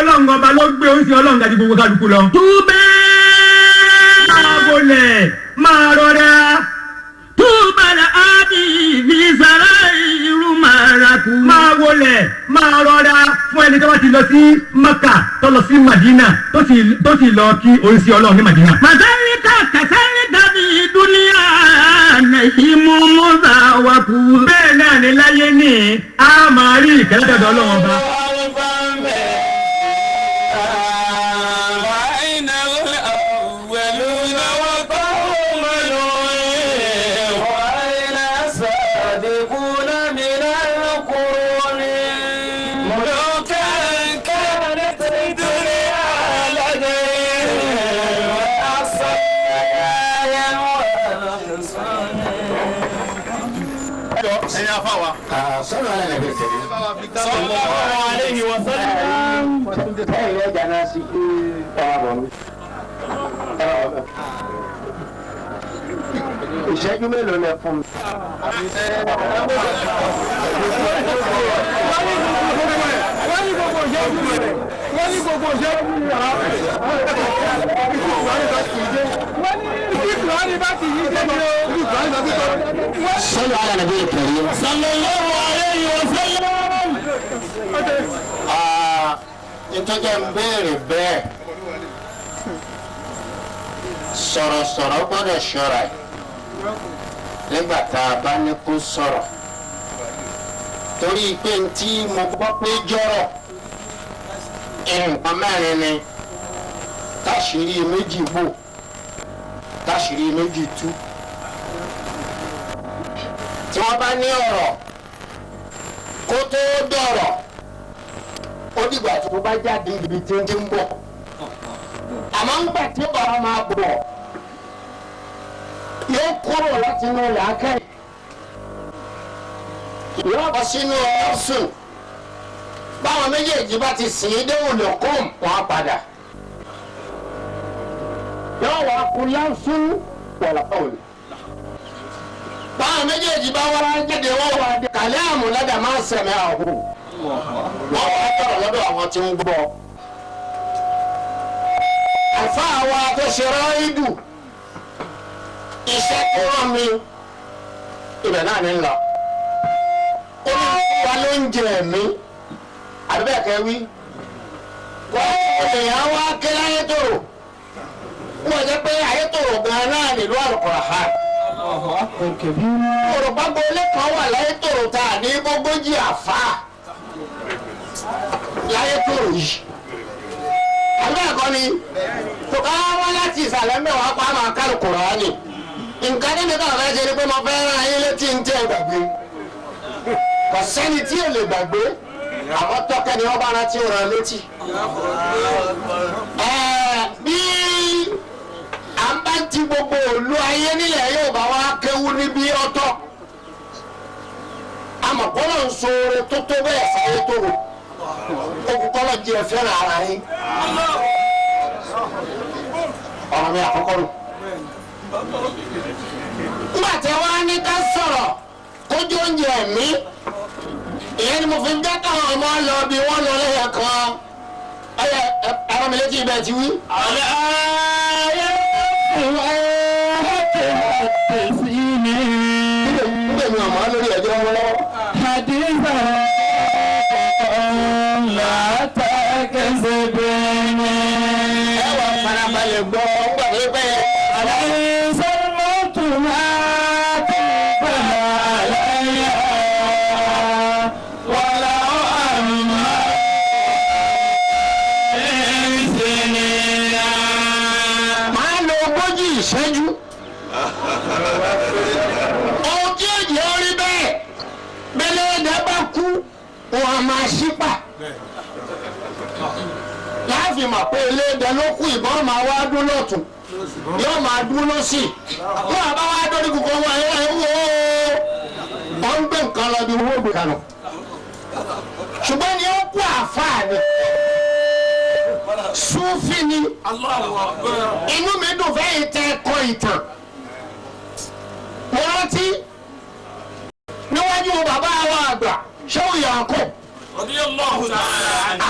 ọlọ́run ọba ló gbé oríṣi ọlọ́run gàdí gbogbo kálukú lọ. túbẹ̀ máa wọlé máa rọra. túbẹ̀ la ábí fi sara irú maraku. máa wọlé máa rọra fún ẹni tó bá ti lọ sí Maka tó lọ sí Madina tó sì lọ kí oríṣi ọlọ́run ní Madina. màsálíkà kàsálíkà bí dúníà nàìjíríà mọ́sá wà kú. bẹ́ẹ̀ náà ní láyé ní a máa rí ìkẹ́lẹ́dọ̀dọ̀ ọlọ́run ọba. صلوا على النبي الكريم صلى الله عليه وسلم. يا جناسي ìṣẹ́jú mélòó lẹ fún mi. wọ́n ní gbogbo ìṣẹ́jú rẹ̀ wọ́n ní gbogbo ìṣẹ́jú rẹ̀ صلوا على النبي الكريم صلى الله عليه وسلم. ìtọ́jà ń béèrè bẹ́ẹ̀ sọ̀rọ̀sọ̀rọ̀ gbọ́dọ̀ ṣọ́ra ẹ̀ nígbà tá a bá ní kó sọ̀rọ̀ torí pé tí mo gbọ́ pé jọ̀rọ̀ nǹkan mẹ́rin ni táṣìírí méjì bò táṣìírí méjì tú tí wọ́n bá ní ọ̀rọ̀ kó tó dọ̀rọ̀ ó dìgbà tó bá jáde ibi tí ń bọ̀ àmọ́ ń gbà tí ọ̀rọ̀ máa bọ̀ yóò kúrò láti inú làákàyè yóò bọ́ sínú ọ̀sùn báwọn méjèèjì bá ti sìn ín déhùn lòkùn wọn padà yóò wá kú láǹsùn wọ̀lọ́kọ̀ọ̀lù báwọn méjèèjì bá wá jáde wọ́n wá dé kàlẹ́ àmúlẹ́dà máa ń sẹ̀mí àhù wọ́n wá tọ̀rọ̀ lọ́dọ̀ àwọn tí ń gbọ́. àlùfáà wa tó ṣe ráídù iṣẹ́ tó rán mi ibẹ̀ náà ní lọ. ó ní wa ló ń jẹ ẹ̀mí àbíbẹ̀kẹ́ wí. wọ́n èèyàn wá ké láyé tòrò wọ́n jẹ́ pé ayé tòrò gan-an náà nílùú Al-Qur'an. òrùpágbó ilé kan wà láyé tòrò tá a ní gbogbogbò àfà láyé tòrò yìí. àbíbẹ̀kọ́ ni tó ká wá láti ìsàlẹ̀ mẹ́wàá pa máa ká Al-Qur'ani. nǹkan nínú tó fẹ́ ṣe ni pé mo fẹ́ rán ayé létí ń tẹ́ gbàgbé kò sẹ́ni tí ò lè gbàgbé àwọn tọ́kẹ́ ni wọ́n bá rántí rán létí. bí à ń bá ti gbogbo òlu ayé nílẹ̀ yóò bá wá kéwú níbi ọ̀tọ̀ àmọ̀kọ́lọ̀ ń so oore tó tó bẹ́ẹ̀ sáyé tó rò okùnkọ́lọ̀ jẹ́ fẹ́ràn ara yín ọ̀rọ̀ mi àkọ́kọ́ rò. nígbà tí wọ́n á ní ká sọ̀rọ̀ kójú oúnjẹ mi ìyẹn ni mo fi ń jẹ́ káwọn ọmọ lọ bí wọ́n lọ lẹ́yìn kan ẹ̀rọ mi létí ibẹ̀ ti wí. àlẹ́ ayé sí mi. nígbà mi ọmọ lórí ẹjọ́ wọn lọ́wọ́. àdìsá látàkẹ́sẹ̀ bẹ́ẹ̀ ni. ẹ wà farabalẹ̀ gbọ́ gbàgbé bẹ́ẹ̀. ìṣẹ́jú ohun tí èjì orí bẹ́ẹ̀ bẹ́lẹ́ ẹ̀dá bá kú wọn a máa ṣípà láàfin mà pé eléèdè ló kú ìbọn máa wá dún lọ́tún yóò máa dún lọ́sì wọn àbá wá dórí gbogbo wọn ẹ̀ wò ó wọn ń gbé nǹkan lọ bí owó gbé kanù ṣùgbọ́n ni ó kú àfáà ni Súfì ni inú mi dùn fẹ́yìn tẹ ẹ̀kọ́ ìtàn mo rántí níwájú bàbá wa àgbà Ṣéhù Yákúbù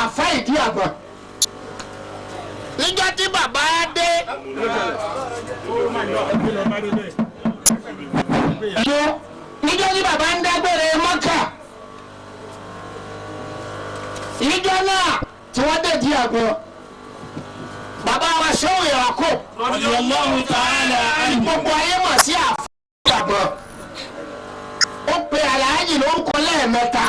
àfa ìdí àgbà níjọ́ tí bàbá dé níjọ́ tí bàbá ń dágbére Mọ́kà níjọ́ náà tí wọ́n dé di àgbọ̀ bàbá wa Ṣéhù Yakub radiyallahu ta'ala anhu. gbogbo ayé mọ̀ sí àfọ̀gbọ̀ ó pe Àlàájì lórúkọ lẹ́ẹ̀mẹ́ta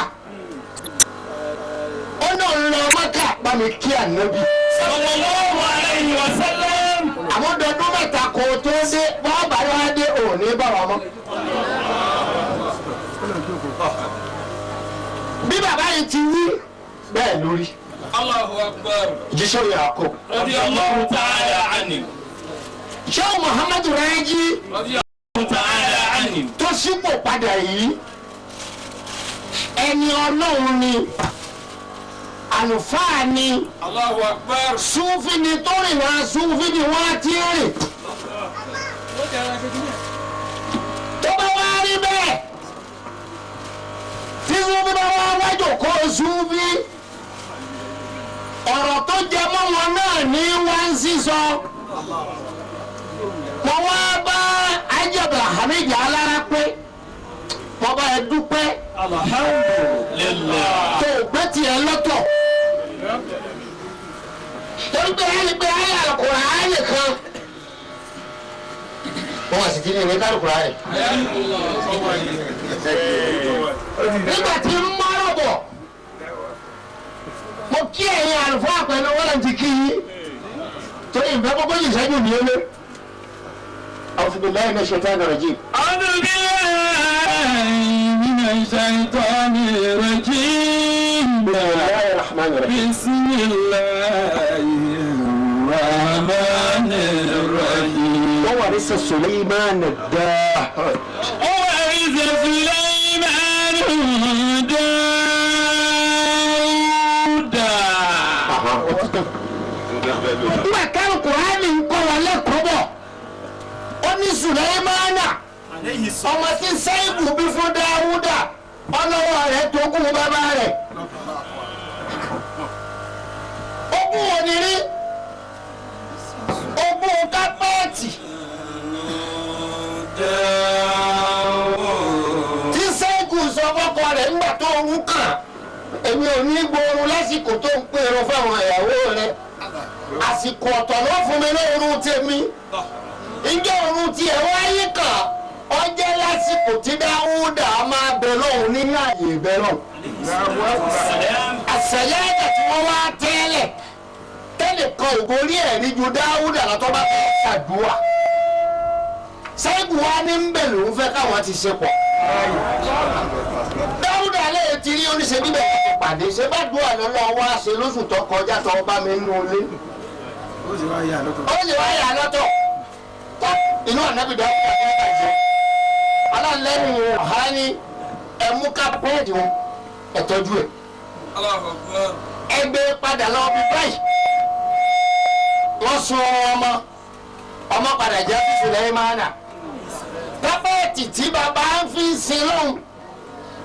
ó náà ń lọ Mọ́kà bá mi kí Ànábì sallallahu alayhi wa sallam. àmọ́dọ́dún mẹ́ta kò tó dé wọ́n bá wá dé òní bá wa mọ́. bí bàbá yìí ti wí bẹ́ẹ̀ lórí. Allahu akbar. Ṣéhù Yakub radiyallahu ta'ala anhu. Ṣéhù Muhammadu Raji radiyallahu ta'ala anhu. tó sípò padà yìí ẹni Ọlọ́run ni àlùfáà ni Allahu akbar. Súfì ni tó rìn wá Súfì ni wọ́n ti rìn. tó bá wá rí bẹ́ẹ̀ tí Súfì bá wá wájò kó Súfì ọ̀rọ̀ tó jẹ mọ́ wọn náà ní wá ń sísọ. mo wá bá ajabla Hamid alára pé mo bá ẹ dúpẹ́ alhamdulillah. tó gbé tiẹ̀ lọ́tọ̀ torí pé ẹni pé ayé Al-Qur'ani kan wọ́n wá sí ti ní ìwé Al-Qur'ani nígbà tí ń mọ́rọ̀ bọ̀ mo kí ẹ̀yin àlùfáà pẹ̀lú wọ́n ti kí yín torí ìfẹ́ gbogbo yìí sẹ́yìn ní ilé. A'udhu billahi minash shaitanir rajim. a'udhu billahi minash shaitanir rajim. Bismillahir rahmanir rahim. bismillahir rahmanir rahim. وورث سليمان الداهر وورث سليمان nígbà káwọn Kùránì ń kọ́ wọn lẹ́kọ̀ọ́ bọ̀ ó ní Sùlẹ́mánà ọmọ tí Ṣáìbù bí fún Dáúdà ọlọ́wọ́ rẹ̀ tó kú bàbá rẹ̀ ogún ònírí ogún kápẹ́ẹ̀tì tí Ṣáìbù sọ fọ́kọ rẹ̀ nígbà tó ń kàn èmi ò ní gbóòórùn lásìkò tó ń pèrò fáwọn ìyàwó rẹ̀ àsìkò ọ̀tọ̀ ló fún mi lóorun tèmi ǹjẹ́ òórùn tiẹ̀ wáyé kàn ó jẹ́ lásìkò tí Dáúdà máa bẹ lọ́hùn ní ààyè bẹ lọ́hùn. àṣẹyẹ́dẹ̀ tí wọ́n wá tẹ́lẹ̀ kan ògbórí ẹ̀ ní ju Dáúdà látọ́ bá fẹ́ ṣàdúrà Ṣáìbù wa ní ń bẹ̀ lòún fẹ́ káwọn ti ṣe pọ̀ Dáúdà lè ti rí oníṣẹ́ bíbẹ̀ ti pàdé ṣe bá dùn àná lọ wá ṣe lóṣù tó kọjá tó bá mi nínú ilé ó sì wá yà lọ́tọ̀ inú ànábì Dáúdà tó bàjẹ́ aláǹlẹ́nu ọ̀hán ní ẹ̀mú kápẹ́ẹ̀tì wọn ẹ̀tọ́jú ẹ̀ ẹgbẹ́ padà lọ bí báyìí wọ́n sun ọmọ padà jẹ́ fífi lẹ́yìn máa nà kápẹ́ẹ̀tì tí bàbá ń fi sin lóhùn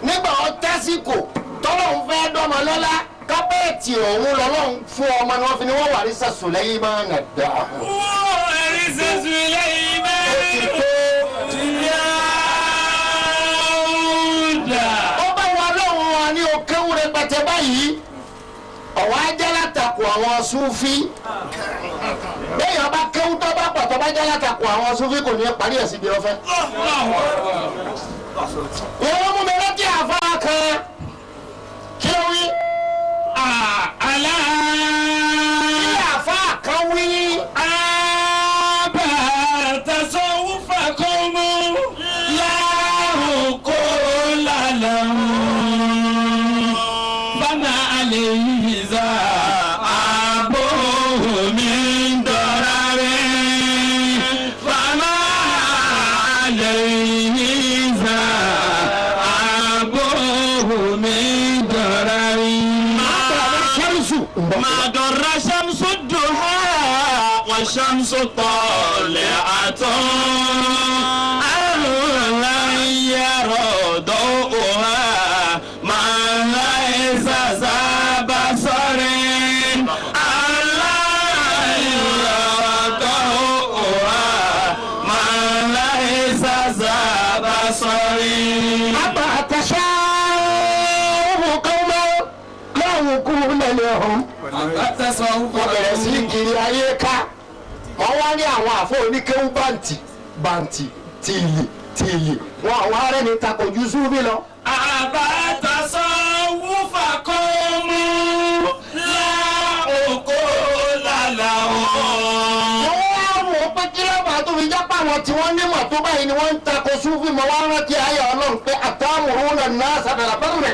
nígbà wọn tásìkò tọ́lọ́hún fẹ́ dọ́mọ lọ́lá kápẹ́ẹ̀tì ọ̀hún lọ́lọ́hún fún ọmọ ni wọ́n fi ni wọ́n wà ní sàṣù lẹ́yìn máa nà dá. wọ́n rí sàṣù lẹ́yìn máa nà dá. ó bá wọn lọ́hùn wọn ní òkèwù rẹpẹtẹ báyìí ọ̀wọ́ ajá látakò àwọn Súfí bẹ́ẹ̀ ọba kéwú tó bá pọ̀ tó bá jẹ́ látakò àwọn Súfí kò ní parí ẹ̀ síbi ọ̀fẹ́. wọ́n mú mi rántí àfáà kan kí ló wí. àlá. kí àfáà kan wí. àbá tasawufa qawmu láhùkó lálàmú bàmà àlèyé zà àbóhùn mi dọ̀rà rẹ̀ bàmà àlèyé zà àbóhùn mi dọ̀rà rẹ̀. ما ضر شمس الضحى والشمس طالعة أهلا يرى ضوءها ما ليس ذا بصر ألا الآخرين أتصوف قوما لا وكون لهم التصوف wọ́n bẹ̀rẹ̀ sí kiri ayé ká wọ́n wá ní àwọn àfọ oníkéwú bàǹtì tìlì wọn àwọn arẹ́ni takojú súnbí lọ. أبا تصوف قوم لا عقول لهم. wọ́n wá wò pé kí ló bá tó fi jápá àwọn tí wọ́n nímọ̀ tó báyìí ni wọ́n ń tako súnfì mọ́ wá rántí ayé ọlọ́run pé atamuruna an-nasa bil-birri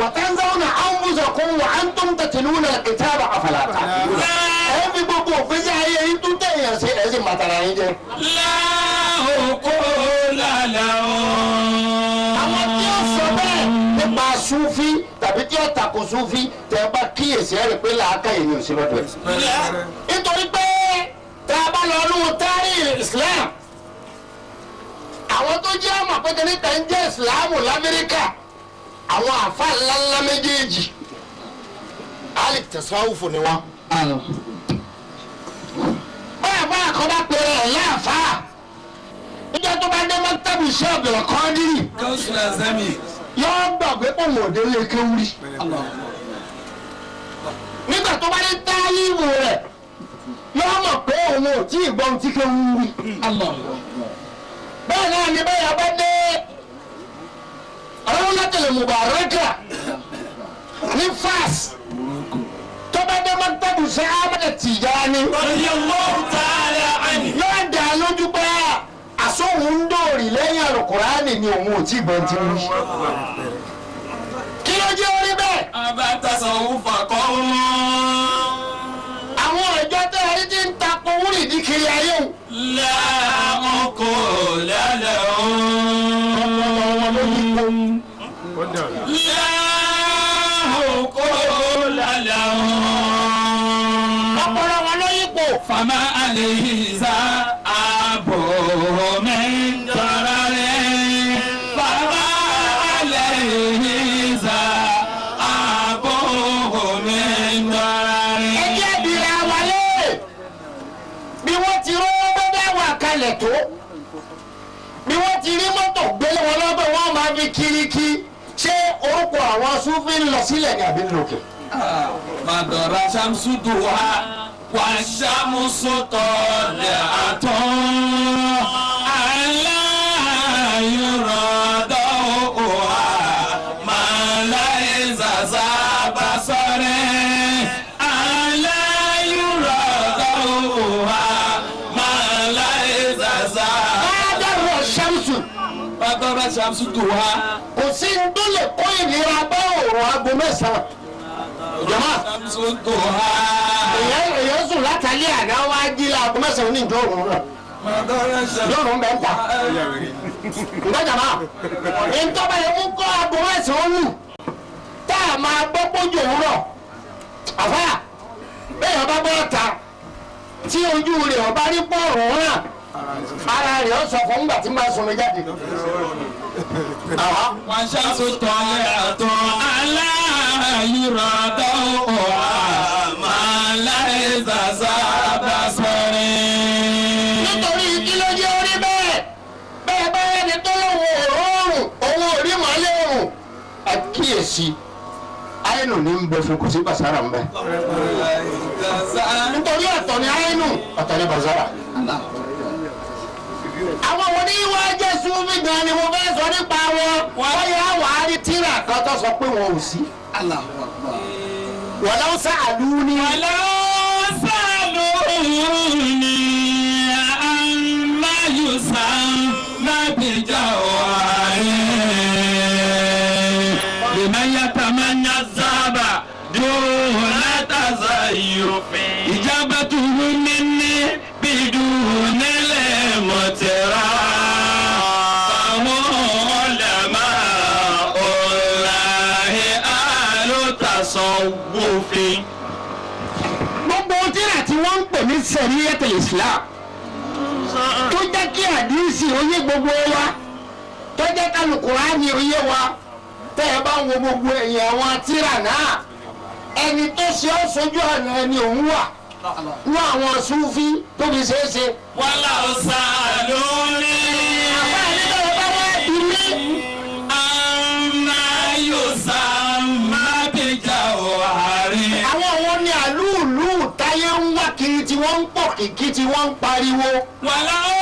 wa tanzawna anfusakum wa antum tatluna al-kitaba afala ta'qilun. ẹ fi gbogbo òfin sí ayé yìí tún tẹ̀yàn sí ẹ̀ sì màtàrà yín jẹ. لا عقول لهم. àwọn tí ó sọ bẹ́ẹ̀ nípa súnfì tàbí tí ó tako súnfì tẹ́ bá kíyèsí ẹ̀ rí pé làákàyè ni òsì lọ́dọ̀ ẹ̀. nítorí pé tá a bá lọ lóhun tárí Islam àwọn tó jẹ́ ọmọ pékeré kan jẹ́ Ìsìlámù l'Amẹ́ríkà àwọn àfa ńláńlá méjèèjì alif tasawufu ni wọn. báyà bá àkọ́bá péré ẹ̀ láàfà níjọ́ tó bá dé mọ́tàbí iṣẹ́ ọ̀bẹ̀rẹ̀ kan dírì كوسنا زمي. yóò gbàgbé pọ̀ wọ́n dé lé kéwúrí. nígbà tó bá dé táyìmù rẹ̀ yóò mọ̀ pé òun ò tí ì gbọ́n tí kéwúrí. bẹ́ẹ̀ náà ni bẹ́ẹ̀ bá dé Rawdatul Mubaraka ní Fas tó bá dé mọ́tàbí iṣẹ́ Ahmad Tijani رضي الله تعالى عنه. yóò dá lójú pé àsóhun ń dòrì lẹ́yìn Al-Qur'ani ni òun ò tí ì gbọ́n tí ń rí. kí ló jẹ́ orí bẹ́ẹ̀? أبا تصوف قوم àwọn ìjọ tẹ́ ẹ rí tí ń takò wúrìdì kiri ayé o. لا عقول لهم. لا عقول لهم. ọpọlọ wọn ló yípo. فما عليه ذهاب من ضرر. فما عليه ذهاب من ضرر. ẹjẹ́ bìrì àwálé bí wọ́n ti rówó gbọ́dọ̀ wà kalẹ̀ tó bí wọ́n ti rí mọ́tò gbélé wọn lọ́bẹ̀ wọ́n máa fi kiriki ṣé orúkọ àwọn Súfì ń lọ sílẹ̀ ní àbí lókè. مدر شمس ضحى والشمس طالعة ألا يرى ضوءها ما ليس ذا بصر. ألا يرى ضوءها ما ليس ذا. Bádàrọ̀ Ṣàmsù مدر شمس ضحى kò sí ń tó lè kó ìnira bá òòrùn aago mẹ́sàn-án. jọ̀mọ́ شمس ضحى. èèyàn sùn látàlẹ́ àná wá jí láago mẹ́sàn-án ní ìjọ òòrùn náà. مدر شمس lọ́rùn bẹ́ẹ̀ ta. ìgbàjàmá ìtọ́ba yẹn ń kọ́ aago mẹ́sàn-án lù tá a máa gbọ́ pójú òwúrọ̀ àfà bẹ́ẹ̀ ọba bọ́ ta tí ojú rẹ̀ ọba rí pọ́ọ̀rùn náà ara rẹ̀ ó sọ fún nígbà tí máa sọnù jáde. والشمس طالعة ألا يرى ضوءها ما ليس ذا بصر. nítorí kí ló jẹ́ orí bẹ́ẹ̀ bẹ́ẹ̀ bẹ́ẹ̀ ni tó lọ́wọ́ òórùn owó orí màálé òórùn àkíyèsí àyẹ̀nù ní ń bẹ fún kò sí bàṣárà ń bẹ. nítorí ọ̀tọ̀ ni àyẹ̀nù ọ̀tọ̀ ni bàṣárà. àwọn wo ní wá jẹ́ Súfì gan ni mo fẹ́ sọ nípa wọn wọ́n yà wà á rí tíra kan tó sọ pé wọn ò sí. wọ́n sá àlù ní. ولو سألوني عما يسمى بجواره لمن يتمنى الذهب دون تزيف إجابته مني بدون المتراء فهم علماء الله أهل تصوف. gbogbo tíra tí wọ́n ń pè ní Sariyatul Islam tó jẹ́ kí àdísì oyé gbogbo wa tó jẹ́ ká Al-Qur'ani oyé wa tẹ́ ẹ bá ń wo gbogbo ẹ̀yìn àwọn tíra náà ẹni tó ṣe ó sojú ọ̀nà ẹni òun wà ní àwọn Súfì tó fi ṣeé ṣe. ولو سألوني àbá nígbà wo bá wá bí mí wọ́n ń pọ̀ kìkì tí wọ́n ń pariwo. wàlá ó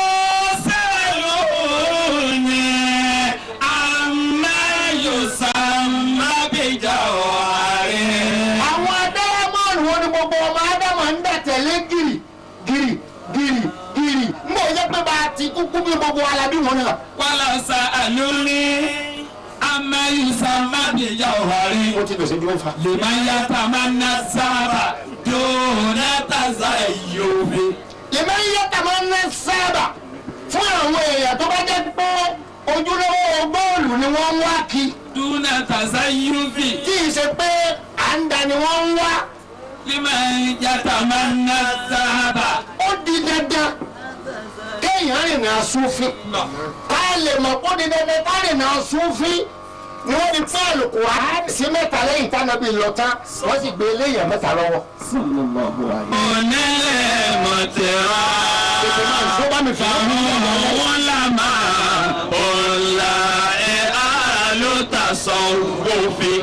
sẹ́lú ní amáyọ̀sánmábìjà ọ̀hárẹ̀. àwọn adáyámọ́ọ̀nù wọn ni gbogbo ọmọ ádámọ̀ ń dà tẹ̀lé gírì gírì gírì gírì ń bọ̀ yẹ pé bá a ti kúkú bí gbogbo alábí wọn náà. wàlá ọ̀sà àlórí amáyọ̀sánmábìjà ọ̀hárẹ̀. ó ti bẹ̀sẹ̀ dúró fa. lè máa yàtọ̀ máa ná sábà dùnà tàzá yòówé. lèmi yẹ tàmá ná sábà fún àwọn èèyàn tó bá jẹ́ pé ojúlówó bọ́ọ̀lù ni wọ́n ń wá kí. dùnà tàzá yòówé. tí ì ṣe pé à ń da ni wọ́n ń wá. lè máa yàtọ̀ máa ná sábà. ó di dandan kéèyàn rìnrìn àsúnfín ká lè mọ̀ kó di dandan ká rìnrìn àsúnfín ni wọ́n fi pé àlùkùránì sí mẹ́ta lẹ́yìn tánàbí lọ tán wọ́n sì gbé eléyàn mẹ́ta lọ́wọ́. onílẹ̀ mọ̀tẹ́rà àwọn làmà ọ̀la ẹ̀ àlùtàsọ̀ òfin.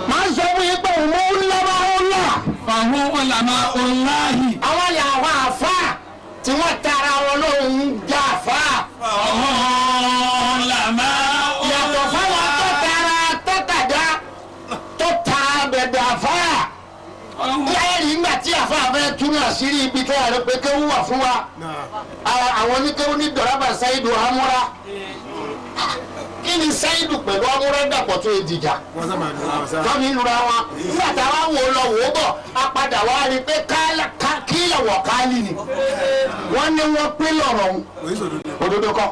máa ń sọ fún yín pé òun mọ́ ń lọ́wọ́ ó lọ. àwọn làmà ọ̀láhì. àwọn làwọn àfa tí wọ́n tara wọn lóhùn ń já àfa. àwọn làmà yàtọ̀ fáwọn tó tara tọ́kàdá tó ta bẹ̀dẹ̀ àfa. lẹ́yìn nígbà tí àfa fẹ́ túnú àṣírí ibi tó yàrá pé kéwú wà fún wa àwọn oníkéwú ní dọ̀rọ̀bà Saidu Amúra kí ni Saidu pẹ̀lú Amúra dàpọ̀ tó dìjà tọ́mi lura wọn nígbà táwa wò lọ wò bọ̀ a padà wá rí pé kílẹ̀ wọ̀ káálí ni wọ́n ní wọ́n pín lọ́rọ̀ òdodo kọ́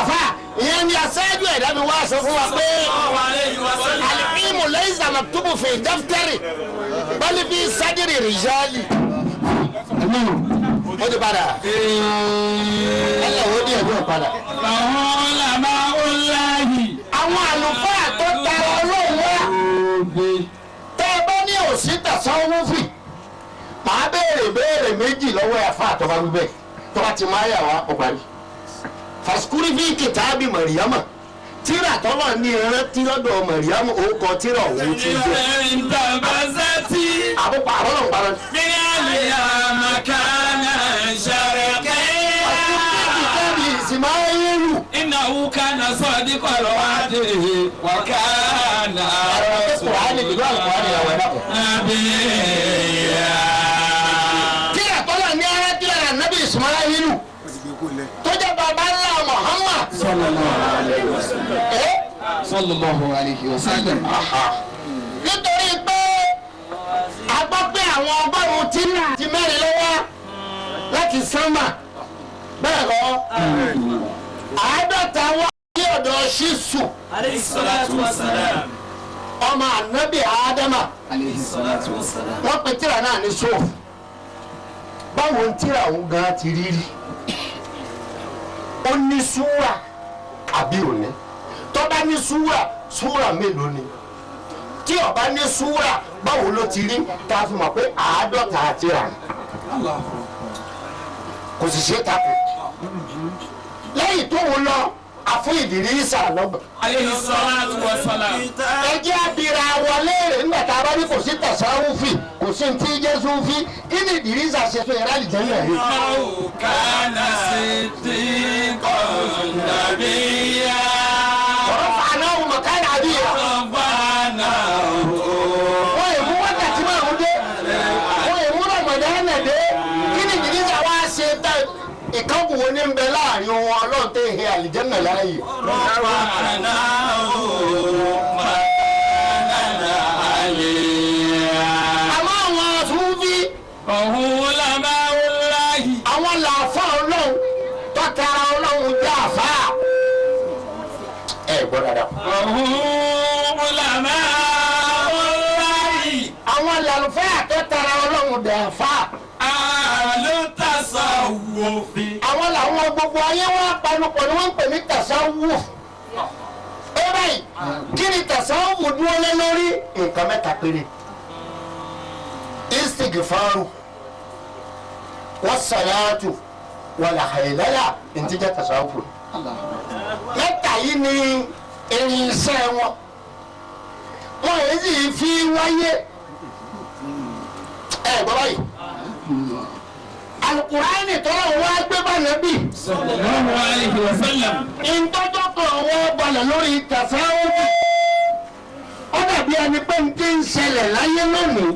àfa ìyẹn ni aṣáájú ẹ̀dá mi wá sọ fún wa pé alìkímù lẹ́yìn sàmàtúbù fi dáfítẹ́rì bọ́lí bí sádìrì rìjálì ó ti padà ẹlẹ́wọ̀n ó di ẹ̀dùn padà. àwọn làmà ọ̀láhì. àwọn àlùfáà tó tara ọlọ́run wá tẹ́ ẹ bá ní òsì tàṣánwúfì màá béèrè méjì lọ́wọ́ ẹ̀fà àtọ́ba gbígbẹ́ tó bá ti máa yà wá ọ̀parí. fasikuri fi kìtàbí Màríyámà tíra tọ́lọ̀ ní ẹran tí lọ́dọ̀ Màríyámà orúkọ tíra òun ti jẹ́. ìtàbàzátì. àbúkọ àrọ́lọ̀ ń parọ́. bí àlìyá màkànà ṣàrẹ̀kẹ́. kìtàbí Ismailu. إنه كان صادق الوعد وكان نبيا. tíra tọ́lọ̀ ní ẹran tíra Nabi Ismailu tó jẹ́ bàbá ńlá Muhammad sallallahu alayhi wa sallam. nítorí pé a gbọ́ pé àwọn ọgọ́rùn-ún tíra ti mẹ́rin lọ́wọ́ láti sánmà bẹ́ẹ̀ lọ àádọ́ta wá sí ọ̀dọ̀ ṣíṣù alayhi salatu wa salam. ọmọ ànábì Ádámà alayhi salatu wa salam. wọ́n pe tíra náà ní sóòfù báwo ń tíra òun gan ti rí rí ó ní súwà àbí òní tó bá ní súwà mélòó ni tí ó bá ní súwà báwo ló ti rí tá a fi mọ̀ pé àádọ́ta àtìrà kò sì ṣe é takò lẹ́yìn tó ń lọ àfún Ìdírísà lọ́gbọ̀n. alayhi salatu wa salam. ẹ jẹ́ abira wọlé rẹ̀ nígbà tá a bá ní kò sí tàṣàwùfì kò sí ní tí Jésù fi kí ni Ìdírísà ṣe tó yẹra àlìjẹ́ náà rí. kana siddiqan nabiyya. ọ̀rọ̀ fàánà ọ̀hún mọ̀kánà àbíyá. wọ́n yẹ mú wákàtí márùn-ún dé wọ́n yẹ mú Ramadan dé kí ni Ìdírísà wá ṣe tá ìkọ́kù wo ní bẹ láàrin wọn Ọlọ́run tẹ́ ìhẹ́ àlìjẹ́nà láàyè. àmọ́ àwọn àtúnfí ọ̀hún làmà ọ̀láhì. àwọn làáfà Ọlọ́run tọ́tara Ọlọ́run jẹ́ àfà. ẹ gbọ́ dáadáa. ọ̀hún làmà ọ̀láhì. àwọn làlùfẹ́ àtọ́tara Ọlọ́run jẹ́ àfà. tasawufi. àwọn làwọn gbogbo ayé wọn panupọ̀ ni wọ́n ń pè ní tasawuf. ẹ báyìí kí ni tasawuf dúró lé lórí nǹkan mẹ́ta péré. istighfaru wassalatu wala haylala ntí jẹ́ tasawuf. mẹ́ta yìí ni irinṣẹ́ wọn. wọn èyí fi wáyé. ẹ gbọ́ báyìí alukurani tọ́lá wá gbé bá nàbí. sallallahu alayhi wa sallam. ìtọ́jọ́ kan wọ́n balẹ̀ lórí tasawufu. ó dàbí ẹni pé n ti ń ṣẹlẹ̀ láyé lónìí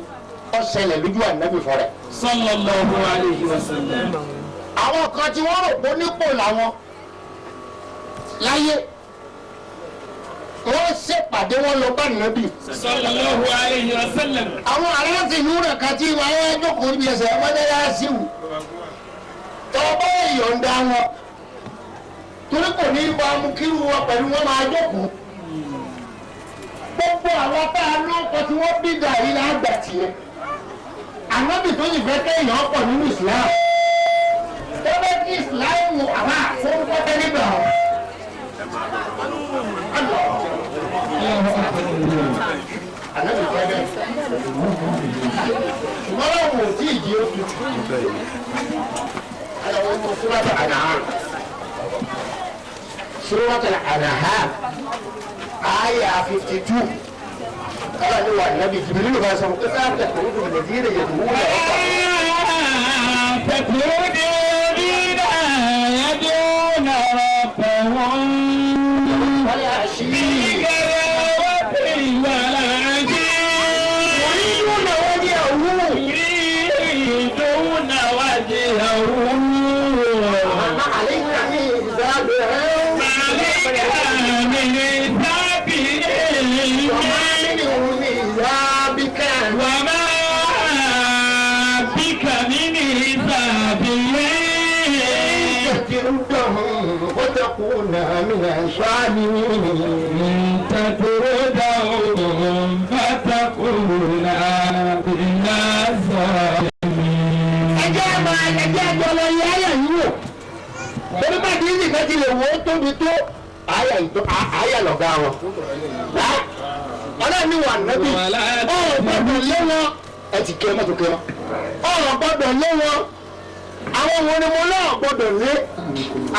ó ṣẹlẹ̀ lójú ànábì fọ́rẹ̀. sallallahu alayhi wa sallam. àwọn kan tí wọ́n rò pé nípò làwọn láyé wọ́n ṣèpàdé wọn lọ bá nàbì. sallallahu alayhi wa sallam. àwọn aláṣẹ̀nú rẹ̀ kan tí wọ́n á jókòó ibi ẹsẹ̀ mọ́tẹ́lásí wù tọ́gbọ́ ìyọ̀ǹda wọn torí kò ní bá mú kírú wọn pẹ̀lú wọn máa jókòó. gbogbo àwọn tá a lóko tí wọ́n bí gàrí lágbà tiẹ̀ ànábì tó yìí fẹ́ kéèyàn pọ̀ nínú Islam tó fẹ́ kí Islam àwọn àfọwọ́fẹ́ nígbà wọn. ànábì fẹ́ bẹ́ẹ̀ ṣùgbọ́n láwọn ò tí ì di oṣù. سورة الأنعام سورة الأنعام آية 52 قال له النبي جبريل بس مقطع تخرج الذين يدعون ربهم والعشي يريدون وجهه ما عليك من حسابهم وما بك من حسابهم تطردهم وتكون من الصالحين تطردهم فتكون من الصالحين. ẹjẹ́ àjọlọ yẹ ayà yìí wò torí bá kí ní ìfẹ́ ti lè wò ó tóbi tó ayà lọ̀gá wọn. ọlọ́run ní wà nábì ọ̀rọ̀ gbọ́dọ̀ lé wọn ẹ ti kẹ́ mọ́tò kẹ́ wọn ọ̀rọ̀ gbọ́dọ̀ lé wọn àwọn wo ni mo náà gbọ́dọ̀ lé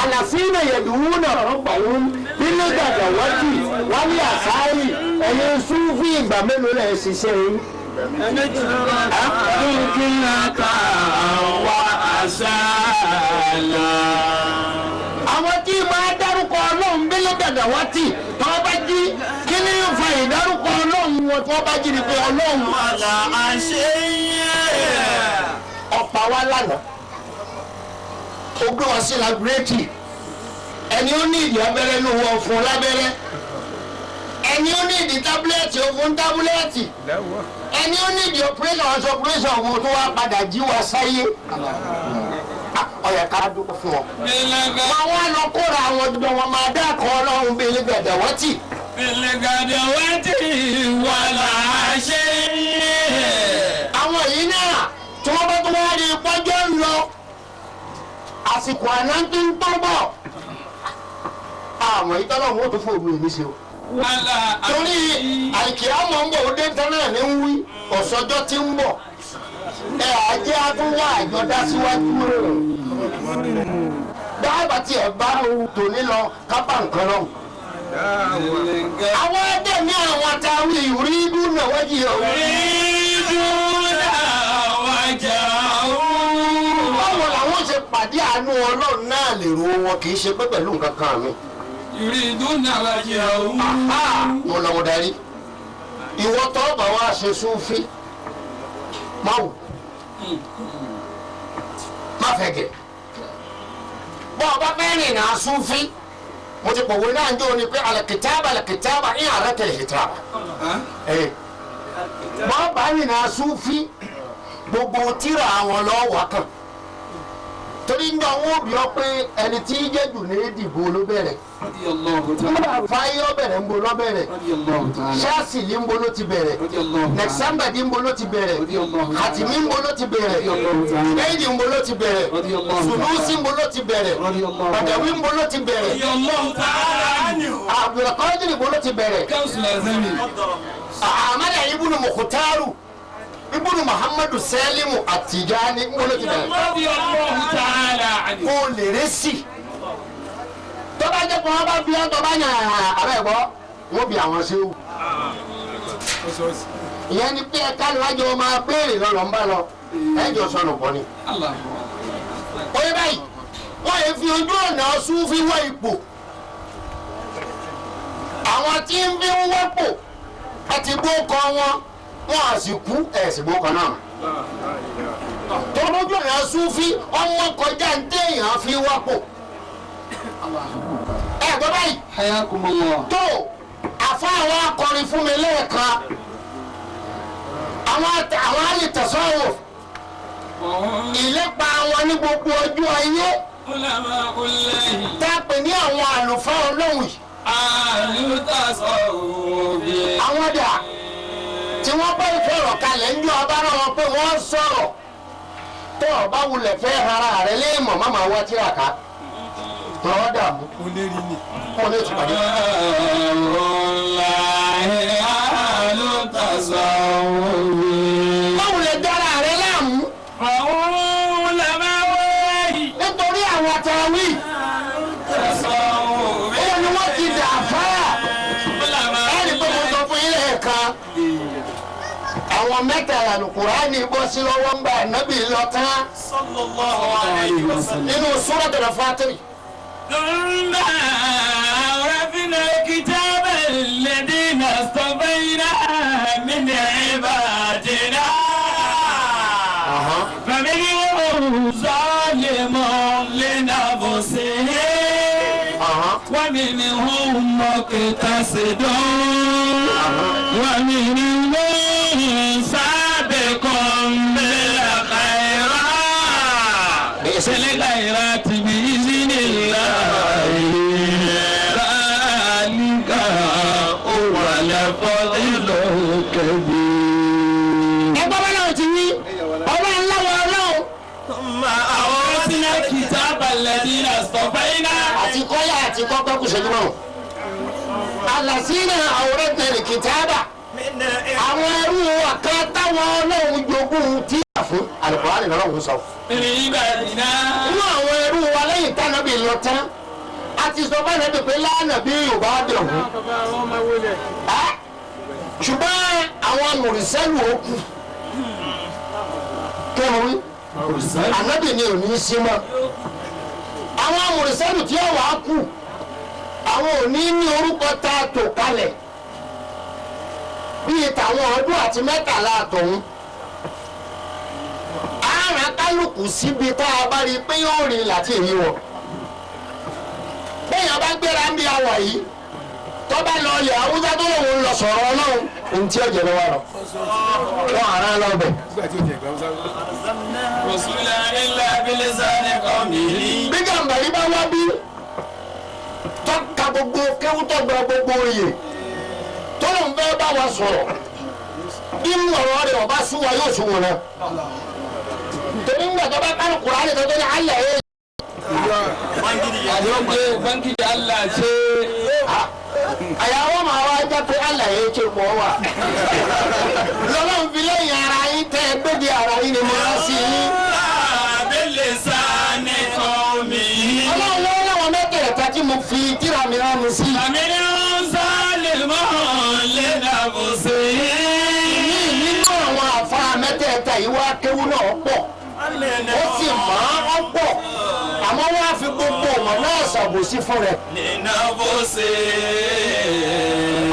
àlàfíìnà yẹ̀dùwú náà rọ́pà wọn nínú gbàgbà wájú wọn ní àsáárì ẹ̀yin súnfì ìgbà mélòó lẹ̀ ṣiṣẹ́ yín. Dúkìlákà wà àṣàlà. àwọn tí máa dárúkọ ọlọ́run bílẹ̀ dàgbà wá tì tí wọ́n bá jí kí ni yóò fa ìdárúkọ ọlọ́run wọn tí wọ́n bá jí ni pé ọlọ́run. Wàlà àṣeyẹ. ọ̀pá wa lánàá ó gbé wọn sí laboratory ẹni ó ní ìdí abẹ́rẹ́ ló wọ fún lábẹ́rẹ́ ẹni ó ní ìdí tábúlẹ́ẹ̀tì ó fún tábúlẹ́ẹ̀tì ẹni ó ní ìdí operation ọ̀sán operation ọ̀hún tó wá padà jí wa sáyé ọ̀yà ká dúpọ̀ fún wọn. wọ́n wá lọ kóra àwọn ọdún wọn máa dákọ̀ ọlọ́run bíi ilé-gbẹ̀dẹ̀ wọ́n tì. Ilé-gbẹ̀dẹ̀ wọ́n tì wàlà àṣeyẹ. àwọn yìí náà tí wọ́n bá tó wá rí pọ́jọ́ ń lọ àsìkò àná tó ń tọ́ bọ̀ àmọ́ ìtọ́lọ́run ó tó fún òun èmi ṣe o. Wàlà torí àìkíyàmọ̀ ń bọ̀ ó dé tẹ́lẹ̀ ní ń wí ọ̀sọ́jọ́ tí ń bọ̀ ẹ àjẹ́ àtúnwá àjọdá síwájú rẹ̀ dáàbà tí ẹ bá tòní lọ kápá nǹkan lọ. àwọn ẹgbẹ́ ní àwọn àtàwí ìrí dúnà wájú ọ̀hún. ìdúnà wájà òun. báwo làwọn ṣe pàdé àánú ọlọ́run náà lè ro wọn kì í ṣe pé pẹ̀lú nǹkan kan mi. ìdúnà wájà òun. mo lọ mo darí ìwọ tó bá wá ṣe súnfí má wù má fẹ́ gẹ̀ bọ́ ọba fẹ́ rìn náà súnfí mo ti pòwe náà ń jó ni pé alakitaba ń àrẹ tẹ̀lé kitaba bọ́ ọba rìn náà súnfí gbogbo tíra àwọn lọ́wọ́ kan torí ń dán wọ́n bí ọ pé ẹni tí í jẹ́ jù ní ìdìbò ló bẹ̀rẹ̀ fáyọ́ bẹ̀rẹ̀ ń bo lọ bẹ̀rẹ̀ ṣáàsìlì ń bo ló ti bẹ̀rẹ̀ nẹ̀sàmbàdì ń bo ló ti bẹ̀rẹ̀ hàtìmí ń bo ló ti bẹ̀rẹ̀ méjì ń bo ló ti bẹ̀rẹ̀ sùnúsì ń bo ló ti bẹ̀rẹ̀ pàdàwí ń bo ló ti bẹ̀rẹ̀ àbùrọ̀kọ́jì ń bo ló ti bẹ̀rẹ̀ àmàlà ibùnú mùkútàrù ibùdó muhammadu sẹ́límù àtìjáni ńgbọ́lọ́ ti bẹ̀rẹ̀ kó lè rẹ́ sí tó bá jẹ́ pé wọ́n bá bí ọ́ tó bá yàn ààrẹ gbọ́ wọ́n bí àwọn ṣe wù. ìyẹn ni pé ẹ̀ka níwájú wọn máa béèrè lọ́nà ń bá lọ ẹjọ́ sọnù pọ̀ ni. oye báyìí wọ́n yẹ fi ojú ọ̀nà Súfì wọ ipò àwọn tí ń fi ń wọ́pò àti gbókọ wọn à sì kú ẹ̀ sì gbókọ náà tó lójú ọ̀nà Súfì ọmọ kọjá ń téèyàn fi wọ́pò ẹ gbọ́ báyìí tó àfa àwọn akọrin fún mi lẹ́ẹ̀kan àwọn àlè tẹ̀sánwò ìlépa wọn ní gbogbo ọjọ́ ayé tá a pè ní àwọn àlùfáà Ọlọ́run yìí àwọn dà tí wọ́n bá ìfẹ́ ọ̀rọ̀ kalẹ̀ ń jọ ọba náà wọn pé wọ́n sọ̀rọ̀ tó ọba wulẹ̀ fẹ́ ara rẹ̀ léèmọ̀ má máa wá tíra ká tọ́wọ́ dààmú kó lè tún pàdé. báwo lè dára rẹ̀ láàmú. nítorí àwọn àtàwí ó ní wọ́n ti dà fáà ẹni pé mo sọ fún ilé ẹ̀ka àwọn mẹ́tàlá Al-Qur'ani bọ́ sí lọ́wọ́ ń bá ànábì lọ tán nínú Suratul Fatir. ثم أورثنا الكتاب الذين اصطفينا من عبادنا فمنهم ظالم لنفسه ومنهم مقتصد ومنهم سابق بالخيرات بإذن الله ذلك هو الفضل الكبير. ẹgbẹ́ bá náà ti wí ọba ńlá wọ ọlọ́run. ثم أورثنا الكتاب الذين اصطفينا. àti kọ́yà àti kọ́kọ́ kù ṣẹ́jú mọ́. àlàsínà awratna al-kitaba. àwọn ẹrú ọ̀kan táwọn ọlọ́run jogún tí a fún Al-Qur'ani lọ́wọ́ sọ. ìbàdìnnà. inú àwọn ẹrú wa lẹ́yìn tánàbí lọ tán a ti sọ fún ẹbí pé lánàá bí Yorùbá dẹ̀ wọ́n. ṣùgbọ́n àwọn mùrìsẹ́lù ó kù kẹ́mi ànábì ni ò ní í sí mọ́. àwọn mùrìsẹ́lù tí ó wàá kù àwọn ò ní ní orúkọ tá a tò kalẹ̀ bíi tàwọn ọdún àti mẹ́tàlá àtọ̀hún. àrà kálukú síbi tá a bá rí i pé yóò rìn láti èyí wọn. bẹ́ẹ̀yàn bá gbéra ń bí àwọ̀ yìí tó bá lọ ilẹ̀ Haúsá tó lòun lọ sọ̀rọ̀ Ọlọ́run ohun tí ó jẹ lọ́wọ́ lọ. wọ́n àrà lọ́bẹ̀. bí gàmbàrí bá wá bí tọ́ka gbogbo kéwú tọ́gbà gbogbo oyè tó lóun fẹ́ bá wa sọ̀rọ̀ inú ọ̀rọ̀ rẹ̀ ọba sún wa yóò sún wọn náà. torí ńgbà tó bá kálù Kùránì tó tó ní alẹ́ yẹn. àjọpẹ́ báńkì Allah ṣe. àyàwó màá wá jẹ́ pé alẹ́ yẹn ṣe pọ̀ wá. lọ́lọ́run fi lẹ́yìn ara yín tẹ́ ẹ gbéde ara yín ni mo rán sí yín. abẹ́lẹ̀ sáà ní kan mi. ọlọ́run lọ́wọ́ láwọn mẹ́tẹ̀ẹ̀ta tí mo fi tíra mi rán mi sí. àmì ni wọ́n sá lè mọ́ lẹ́nà bó ṣe yé. nínú àwọn àfa mẹ́tẹ̀ẹ̀ta yìí wá kéwú náà pọ̀ ó sì máa ń pọ̀ àmọ́ wọ́n á fi gbogbo ọmọ náà ṣàbòsí fún rẹ̀. lẹ́nà bó ṣe.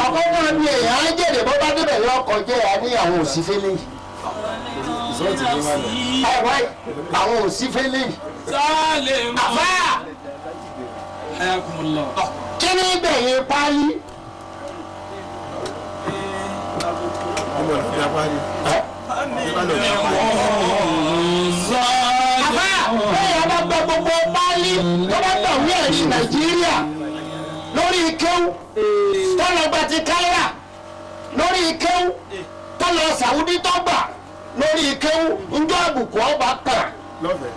àkọ́kọ́ ni èèyàn á jèrè bó bá débẹ̀ lọ́kọ̀ jẹ́ àníyàwó òsínfẹ́lẹ́ yìí. àwọn òsínfẹ́lẹ́ yìí. sálẹ̀ mọ́. àfá ayakumullah. kí ni gbẹ̀yìn pálí. àfá bẹ́ẹ̀ bá gbọ́ gbogbo pálí tó bá gbà wí ẹ̀rí Nàìjíríà lórí kéwú tọ́lọ̀ gba ti káírà lórí kéwú tọ́lọ̀ Sàwúdí tọ́gbà lórí kéwú njọ́ àbùkù ọba kan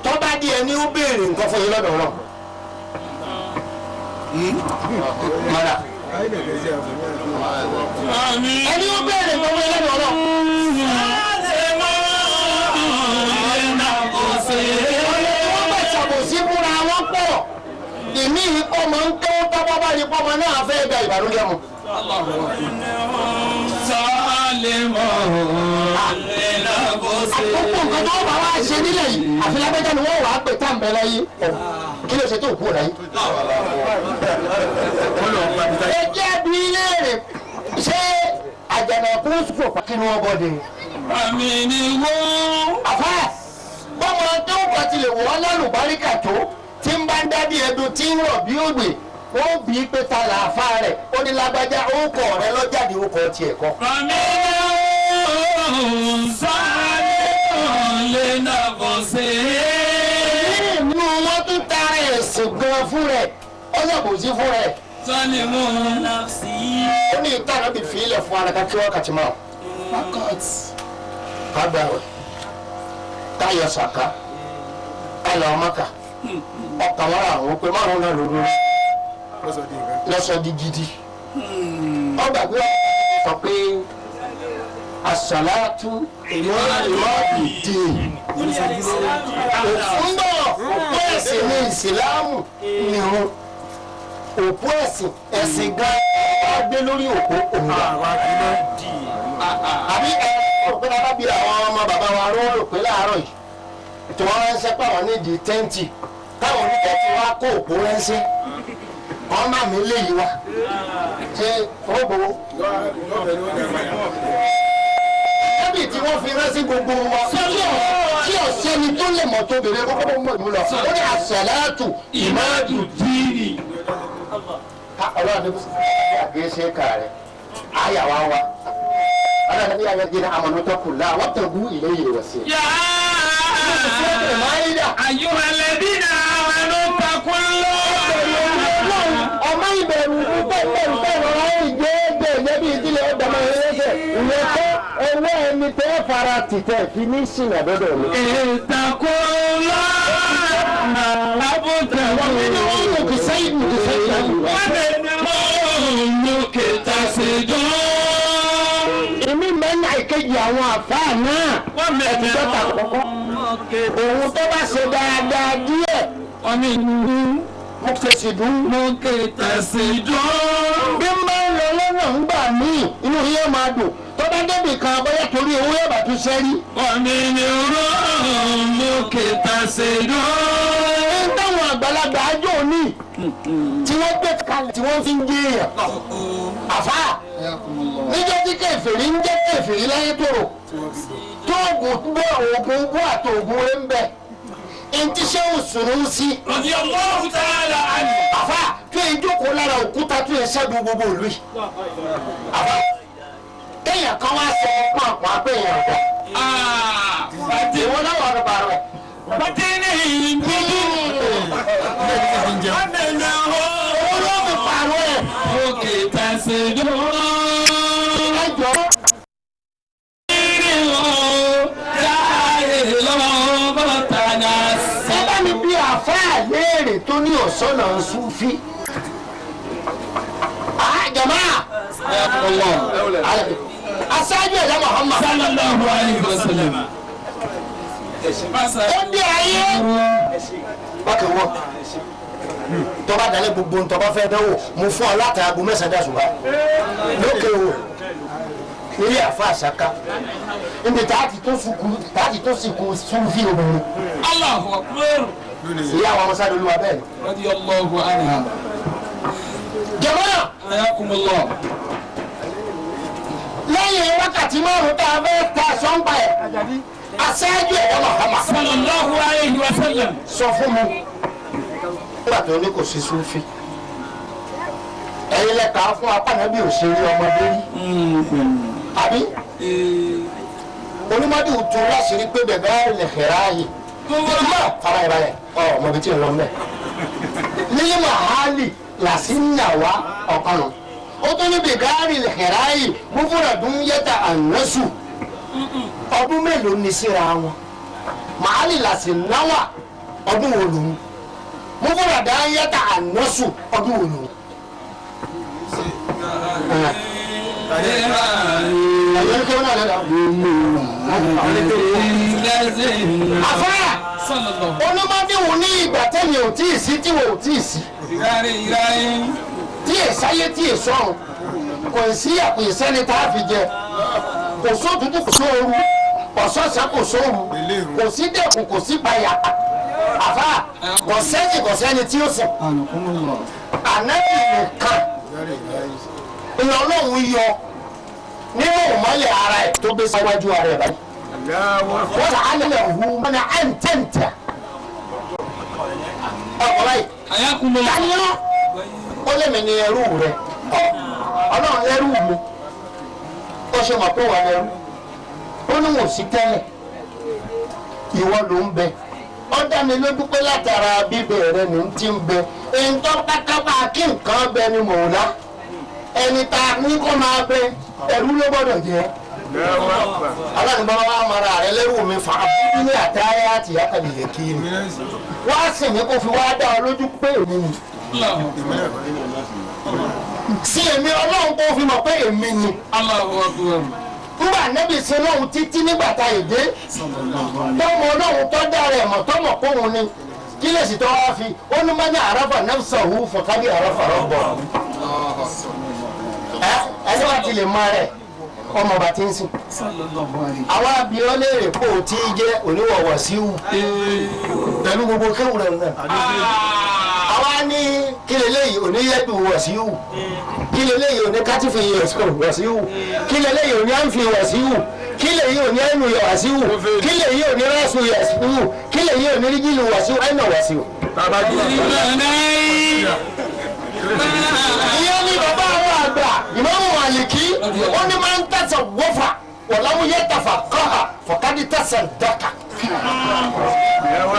tọ́ba di ẹni ó béèrè nǹkan fún yín lọ́dọ̀ wọn. mọ́dà ẹni ó béèrè nǹkan fún yín lọ́dọ̀ wọn. wọ́n bẹ̀ ṣàbòsí fúnra wọn pọ̀ ìmí ìkọ́ mọ̀ ń tó tọ́pọ̀ bá yìí pọ́mọ náà fẹ́ gba ìbànújẹ́ mu. sálẹ̀ mọ́ lẹ́nà bó ṣe. àkókò nǹkan tó wà wá ṣe nílẹ̀ yìí àfi lágbẹ́jọ́ ni wọ́n wà á pè tá à ń bẹ láyé kí ló ṣe tó kú láyé. ẹ jẹ́ bí léèrè ṣé àjànàkú fò kí ni wọ́n bọ́ de. àmì ni wọ́n. àfà bọ́mọ tó kọ́ tilẹ̀ wọ́n lálùbáríkà tó tí ń bá ń dádì ẹdun tí ń rọ̀ bí ògbè ó bí pé ta làáfà rẹ̀ ó ní lágbájá orúkọ rẹ̀ lọ́jáde orúkọ tiẹ̀ kọ́. àmì sáré lè nà bọ̀ sí. nínú wọn tún tara ẹ̀sìn gan fún rẹ̀ ó yàgòsí fún rẹ̀. sani mo nà sí. ó ní ìtàn bí fi ilẹ̀ fún alaka kí wákàtí máa. kágbá rẹ̀ káyọ̀ sàká káyọ̀ ọmọkà ọkàn wọn àwọn pé márùn náà lóru lọ́sọ̀ di gidi. ọgbà pé wọ́n sọ pé asàlátú ìmọ̀ọ́dì òfúnbọ̀ òpó ẹ̀sìn ní ìsìlámù nìhun òpó ẹ̀sìn gan wá gbé lórí òpó òǹgbà. àbí òpin arábí àwọn ọmọ bàbá wa ró rò pé láàárọ̀ yìí tí wọ́n ránṣẹ́ pàwọn nídìí tẹ́ǹtì táwọn onítẹ̀tì wá kó òpó ránṣẹ́ wọ́n má mi léyìí wá ṣe ó gbowó. ẹbí tí wọ́n fi ránṣẹ́ gbogbo wa tí ọ̀sẹ́ni tó lè mọ̀ tó bèrè kókó mọ̀ ìlú lọ ó ní àṣàlátù ìmáàdù dìínì. ọlọ́run ní àgbẹ̀ ṣe kà rẹ̀ àyà wá wá ọlọ́run ní àyà dínà àmọ̀nùtọ́kùnlá wọ́n tẹ̀gú ilé yìí wọ̀ sí. أيها الذين آمنوا اتقوا الله. ọmọ ìbẹ̀rù pẹ̀lú ìgbẹ́gbẹ́ ìjẹ́bí ìdílé ọ̀dọ́mọ ẹlẹ́sẹ̀ ìwé kọ́ owó ẹni tẹ́ fara tìtẹ̀ fi ní ṣìnà dọ́dọ̀ mi. اتقوا الله. wọ́n mi ní wọ́n mú kì sẹ́yìn mú kì sẹ́yìn. èmi mẹ́nà ìkejì àwọn àfáà náà ẹ̀tí dọ́ta kọ́kọ́ òun tó bá ṣe dáadáa díẹ̀ mo fèsì dùn. bí n bá ń lọ lọ́nà ń gbà mí inú yẹn máa dùn tó bá débì kan bóyá torí owó yẹn bá tún ṣẹ́rí. ń táwọn àgbàlagbà ájò ní tí wọ́n gbé kalẹ̀ tí wọ́n fi ń gé èèyàn. àfà níjọ́ tí kèfèrí ń jẹ́ kèfèrí láyé tòrò tó oògùn bẹ́ oògùn bú àti oògùn rẹ̀ ń bẹ̀. ntí ṣé o sùnrù sí. radiyallahu ta'ala anhu. àfà tó yẹ jókòó lára òkúta tó yẹ ṣẹ́gun gbogbo ìlú yìí. àfà téèyàn kan wá sọ pàápàá apẹ̀yàn ọ̀dọ́. ìwọ náà wà lọ́ba rẹ̀. Bàtẹ́ni ìgbìlì. olóògùn pààrọ̀ ẹ̀. Òkè tàṣe dùn. ẹjọ́ ẹ bá mi bí àfáà léèrè tó ní ọ̀sọ́nà Súfì. jama aṣáájú ẹ̀dá Muhammad sallallahu alayhi wa sallam. ó dé ayé bákan wọ tọ́ba dalẹ̀ gbogbo ntọ́ba fẹ́ dánwò mo fún ọ láti aago mẹ́sàn-án dàsùnwá lókè o ilé àfa àṣàká níbi tààtì tó sìnkú Súfì obìnrin. Allahu akbar. ìyá àwọn ọmọ sáré olúwa bẹ́ẹ̀ ni. radiyallahu anha. jàmáà ayakumullah. lẹ́yìn wákàtí márùn-ún tá a fẹ́ ta sọ́ńpa ẹ̀ aṣáájú ẹ̀dá Muhammad sallallahu alayhi wa sallam. sọ fún mi nígbà tó ní kò sí Súfì ẹ̀yin lẹ́ka fún apánábí òṣèré ọmọdé rí àbí onímọ̀dé òtún láṣìírí pé bẹ̀bẹ̀ lè xẹ̀rẹ̀ ààyè ìtumọ̀ fara ìbàlẹ̀ ọmọbi tí ń lọ mẹ́ nílé mahali làṣìíyàwá ọ̀kanù ó tún ní bẹ̀gárì lè xẹ̀rẹ̀ ààyè múfúnà dún yẹta ànásù ọdún mélòó ní síra wọn mahali làṣìíyàwá ọdún wo lòun múfúnà dá yẹta ànásù ọdún wo lòun. àfáà olùmọdé wò ní ìgbà tẹ́mi ò tí ì sí tí wò ó tí ì sí tí ì sáyé tí ì sọ̀rùn kò sí àpò ìsẹ́ni tá a fi jẹ kò sóòtútù kò sóoru ọ̀sọ́sẹ́ kò sóhun kò sí dẹ̀kùn kò sí payà àfa kò sẹ́yìn kò sẹ́ni tí ó sìn ànábì nìkan ìlọlọ́hún yọ nínú ìmọ̀lẹ̀ ara ẹ̀ tó gbé síwájú ara ẹ̀ báyìí wọ́n sà á lẹ̀ hu mọ́nà ẹ̀ ń tẹ̀ǹtẹ̀ ọ̀pọ̀lọpọ̀ yìí taniọ́ ó lé mi ní ẹrú rẹ̀ ọlọ́run lẹ́rú mi ó ṣe mọ̀ pé wà lẹ́rú ó ní wọn ò sí tẹ́lẹ̀ ìwọ ló ń bẹ ó dá mi lójú pé látara bíbẹ̀ rẹ ní ti ń bẹ èyí tó pátápá kí nǹkan bẹ ni mò ń lá ẹni tá a ní kó máa bẹ ẹrú ló gbọ́dọ̀ jẹ́ aláàbò wa mara rẹ lẹ́rú mi fà á bí ní àtàyà àti àkàlẹ̀ kí ni wá sì ní kó fi wá dá ọ lójú pé èmi ni sí èmi ọlọ́run kó fi mọ̀ pé èmi ni. Nígbà nẹ́bí ṣe lóhun títí nígbà tá èdè tọ́mọ ọlọ́run tó dára ẹ̀mọ̀ tọ́mọ̀ kóhun ni kí lè sì tọ́ wá fi ó ní mọ́ ní àràfà nẹ́fṣà òwú fọ̀kádì àràfà rọ̀bọ̀. Ẹni wá ti lè mọ rẹ̀ ọmọ bàtí ń sìn. Àwọn abiyọ́ léèrè kó o tí jẹ́ oníwọ̀wọ̀ síwù pẹ̀lú gbogbo kéwù rẹ̀ náà. Àwa ní kí leléyìí oníyẹ́dù wọ̀síwù kí leléyìí oní kátìfì wọ̀síwù kí leléyìí oní àǹfì wọ̀síwù kí leléyìí oní ẹnu wọ̀síwù kí leléyìí oní rásù wọ̀síwù kí leléyìí oní rígìlù wọ̀síwù ẹ̀nà wọ̀síwù. Ìyẹn ni bàbá àwọn àgbà Ìmáàmù Màlìkí ó ní máa ń tẹ̀sán wọ́fà wọ̀lámú yẹ tàfà kọ́ha fọ̀kádì tẹ̀sán dọ́kà.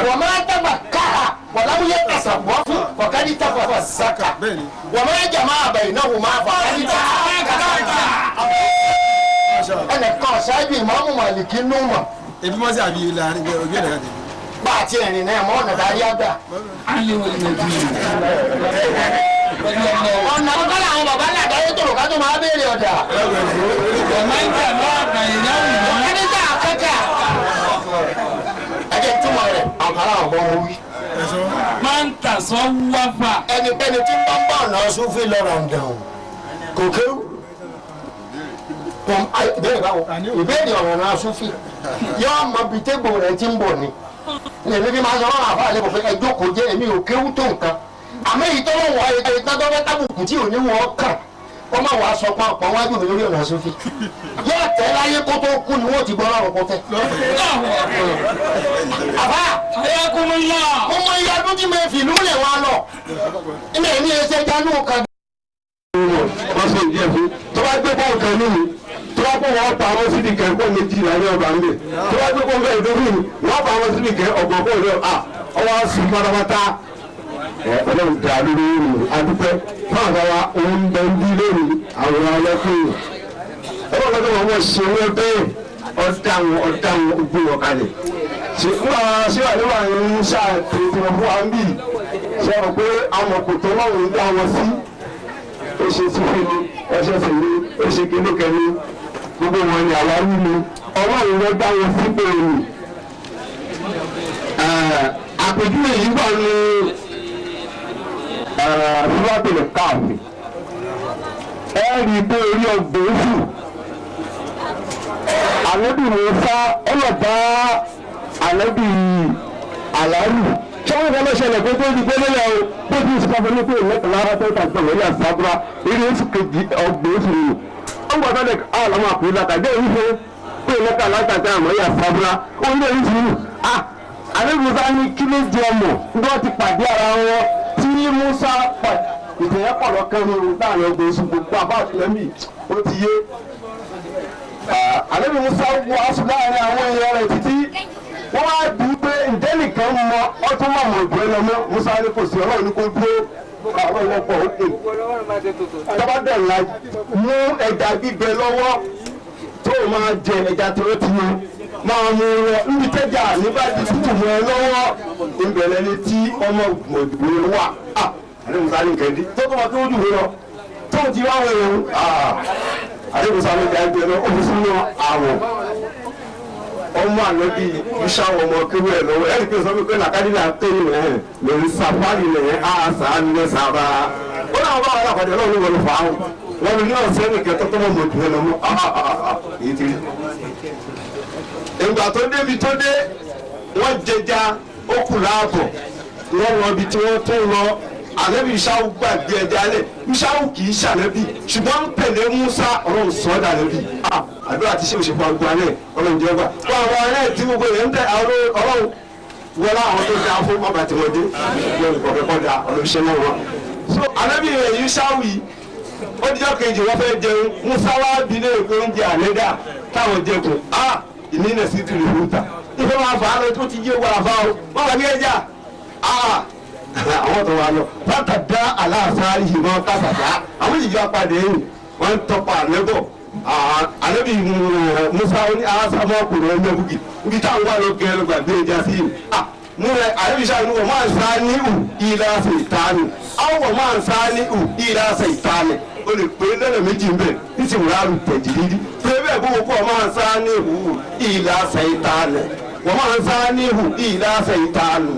Wọ́n máa ń tẹ̀gbà káha wọ̀lámú yẹ tẹ̀sán wọ́fù fọ̀kádì tẹ̀fà sàkà. Wọ́n máa ń jàmá àbẹ̀yìn náà wò máa fọ̀kádì tẹ̀sán. Ẹnì kan ṣáájú Ìmáàmù Màlìkí nù mọ̀. Ebi mọ́ sí àbí ilẹ̀ àrígbẹ́ ojú ẹ̀dẹ̀ kan tẹ̀lé. Bá a ti rìn náà mọ́ ọ̀nà darí àgbà. Ọ̀nà ọ̀gá làwọn bàbá làdáyé tó lùkà tó máa béèrè ọ̀dà. Ọ̀kẹ́dẹ́gbà akẹ́kẹ́. Ẹ̀jẹ̀ túmọ̀ rẹ̀ àǹkárá ọ̀gbọ́n wọn wí. máa ń tàṣọ wáfà. Ẹnikẹ́ni tí ń bá ń bá ọ̀nà Súfì lọ́rọ̀ ǹdàn kò kéwù. Ìbéèrè báwo? Ìbéèrè ọ̀rọ̀ náà Súfì. Yọ́ọ́ mọ bíi tégbò rẹ̀ ti ń bọ̀ ni. Lèmi fi máa sọ ọ́ àfa àlẹ́ kò fẹ́ ẹjọ́ kò jẹ́ èmi ò kéwù tó nǹkan. Àmọ́ èyí tó lọ́wọ́ ayé tọ́jọ́ tábùkù tí ò ní wọ́n kàn kọ́ máa wàá sọ pọ̀ wájú mi lórí ọ̀nà Súfì. Yóò tẹ́ láyé kó tó kú ni wọ́n ti gbọ́ láwọn kó tẹ́. Àbá mo mọ iye ọdún tí mo fi ìlú lè wá lọ. Ilé mi ẹsẹ̀ jánu kan. Wọ́n sọ ìdí ẹ̀ fún tó bá gbé bọ́ọ̀lù kan nínú tó bá kó wọn pa àwọn síbi kẹ́kọ̀ọ́ méjì láyé ọba ń bẹ̀ tó bá gbé bọ́ọ̀lù kan ìdókòwò wọ́n pa àwọn síbi kẹ́ ọ̀gbọ̀n bọ́ọ̀lù rẹ̀ ọwọ́ sùn pátápátá. Ọlọ́run dà lórí ìrìn adúpẹ́ fún àgbàwá òun bẹ ń bí lónìí àwòrán ọlọ́kùnrin ọlọ́run tó wọ́n ṣe wọ́n bẹ́ẹ̀ ọ̀dáwọn ogun wọn kalẹ̀ ṣe fún àwọn ṣé àdéhùn àwọn ń ṣàtìtì wọn fún wa ń bì ṣe rò pé àwọn kòtò ọlọ́run ń dá wọn sí ó ṣe sífì ni ẹṣẹ sì ni ó ṣe kílókẹ ni gbogbo wọn ni àwárí ni ọlọ́run ló dá wọn sí pé òní àpèjúwe yìí wà ní rúbábìlì káàfì ẹ rí i pé orí ọgbọ̀n oṣù ànábì Mùsá ọlọ́ba ànábì àlárù tí wọ́n fẹ́ lọ́sẹ̀lẹ̀ pé tó di pé lélẹ̀ o bó ti sọ fún mi pé ìlẹ́kùn lára tó ta gbọ̀n lórí àsábúrà eré oṣù kejì ọgbọ̀n oṣù nìyí wọ́n gbọ́dọ̀ lẹ̀ àlọ́mọ àpò ìlàkàjẹ́ èyí fún pé ìlẹ́kùn alágbàtà àmọ́ yà sábúrà ó ń lé oṣù nìyí ànábì Mùsá ní kí ló jẹ ọmọ bí wọ́n ti pàdé ara wọn tí Mùsá pàdé ìtẹ̀yẹ́ pọ̀ lọ́kàn ní o láàrin ọgbọ̀n oṣù gbogbo àbá àtúnyẹ́mì ó ti yé ànábì Mùsá wọ aṣọ láàrin àwọn èèyàn rẹ̀ títí wọ́n wá dùn pé ǹjẹ́ nìkan mọ ọtún mọ̀ mọ̀ ìgbẹ́ lọ́mọ Mùsá ní kò sí ọlọ́run ní kó dúró ọlọ́run wọ́n pọ̀ òkè tọ́bádẹ́ ńlá mú ẹja gbígbẹ lọ́wọ́ tó máa jẹ ẹja tó ti yan máa mú rẹ níbi tẹ́jà nígbà tí tútù mọ́ ẹ lọ́wọ́ ìbẹ̀rẹ̀ ni tí ọmọ ìgbòho wà ànábì Mùsá ní kẹ́ndí tó tó máa tó dùn lọ tó ti wá wọ̀ ẹ̀rù ànábì Mùsá ní kẹ́ndí lọ ó fi sínú àwọ̀ ọmọ ànábì Musa ọmọ kéwù ẹ lọ́wọ́ ẹni pé sọfún pé làkàdí là kéwù ẹ lórí sàfàlì lẹ́yìn àṣà nílẹ̀ sábà ó náà bá wà lápàdé Ọlọ́run ní wọlé fàáhùn wọn ní náà sẹni kẹtọ tó mọ mọdù ẹ lọ́mọ èyí ti rí ìgbà tó débi tó dé wọ́n jẹja ó kù láàbọ̀ wọ́n lọ ibi tí wọ́n tó lọ ànábì Ìṣáù gbàgbé ẹja lẹ̀ Ìṣáù kì í ṣànábì ṣùgbọ́n tẹ̀lé Musa ọlọ́run sọ ọ́ dànábì àdúrà ti ṣe òṣèpọ̀ àgbà náà ọlọ́run jẹ́ gbà wọ́n àwọn ọ̀rẹ́ tí gbogbo yẹn ń tẹ ọlọ́run wọlé àwọn tó dáa fún ọba tí wọ́n dé wọ́n kọ̀ọ̀kẹ́ kọ́ da ọlọ́ṣẹ́ náà wọn. so ànábì Ìṣáù yìí ó dijọ́ kejì wọ́n fẹ́ jẹun Musa wá bí lè pé oúnjẹ àlẹ́dà táwọn jẹkùn ìnínà sí tìrì rúta ìfẹ́ máa fà á lọ tó ti yé wàrà fà ó wọ́n wà ní ẹja àwọn tó wà lọ bàtà dá aláàsáárì yìí wọn kásà dá àwọn ìjọ apàdé yìí wọn ń tọpa àlẹ́bọ̀ àlẹ́bí Musa ní asámọ́ ọkùnrin ẹgbẹ́ bùkì ibi táwọn wà lọ gẹ́rẹ́ gbàgbé ẹja sí yìí múlẹ̀ àlẹ́bí sáà ní wọ́n máa ń sá ní ù ìlà ṣètánì àwọn wọ́n máa ń sá ní ù ìlà ṣètánì o lè pè é lẹ́nà méjì ń bẹ̀ nítorí wọ́n á lù tẹ̀jì lídí pé bẹ́ẹ̀ bó kọ́ máa ń sá ní ù ìlà ṣètánì wọ́n máa ń sá ní ù ìlà ṣètánì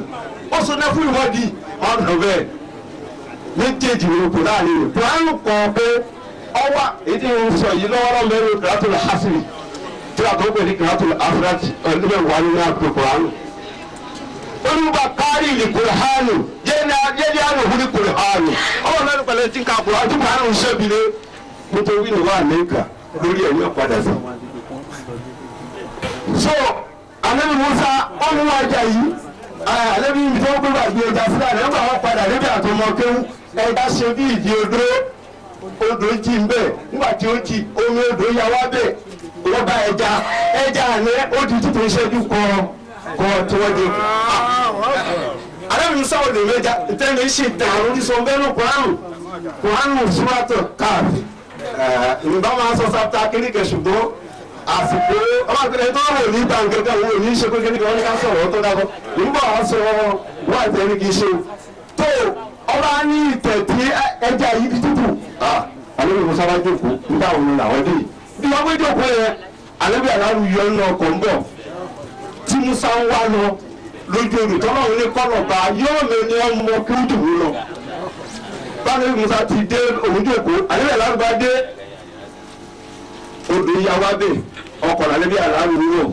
ó sọ náà fún ìwọ́dì ọ̀nà bẹ́ẹ̀ méjèèjì ló kù láàrin rẹ̀ kùránù kọ̀ pé ọwà èdè ń sọ yìí lọ́wọ́rọ́ mẹ́rin kìrátùl hasiri tí a tó pè ní kìrátùl afrati ọ̀dúnbẹ̀ wà nínú àpò kùránù olùbà kárí ìlú kùránù yéèdì àná òhun ní kùránù ọwọ́ mẹ́rin pẹ̀lẹ́ tí ń ka kùránù tí kùránù ń ṣẹ́bìrẹ́ nítorí ní wà lẹ́ka lórí ẹ̀yìn ọ̀padà sí. so Ànábì Mùsá ọ̀hún wájà yìí àlẹ́bí ibi tó gbé gbàgbé ẹja sílẹ̀ nígbà wọn padà níbi àtọmọ kéwú ẹja ṣe bí ìdí odò jí ń bẹ̀ nígbà tí ó jí omi odò ya wá bẹ̀ wọ́n bá ẹja àná ó di títí ìṣẹ́jú kọ tí wọ́n dé kù. àlẹ́bí Mùsá ò lè mẹ́ja tẹ́lẹ̀ ṣe dàrú ní sọ̀nbẹ́nu kùránù súrátọ̀ káàfì ìbá máa sọ sápá kéríkẹ̀ ṣùgbọ́n àsìkò ọmọ akẹ́kẹ́ tó wò ní gbàǹgẹ́gẹ́ wo ní ṣe pé kékeré wọn ní ká sọ̀rọ̀ tó dákọ́ nígbà wọn sọ wọn àti ẹni kì í ṣe tó ọba ní ìtẹ̀ tí ẹja yìí ti tútù àlejò Musa bá jókòó nígbà wo ni làwọn dé bí wọn gbé jókòó yẹn àlejò aláwọ yọ ń lọ ọkọ̀ ń bọ̀ tí Musa ń wá lọ lójú olùtọ́nà òun ní kọ́nà bá yóò lè ní ọmọ kí ó dùn ún lọ báyìí Musa ti dé òun jókòó àlejò aláwọ bá dé odò ìyàwó abẹ ọkọ̀ lànàbí àlàáfíà wúwo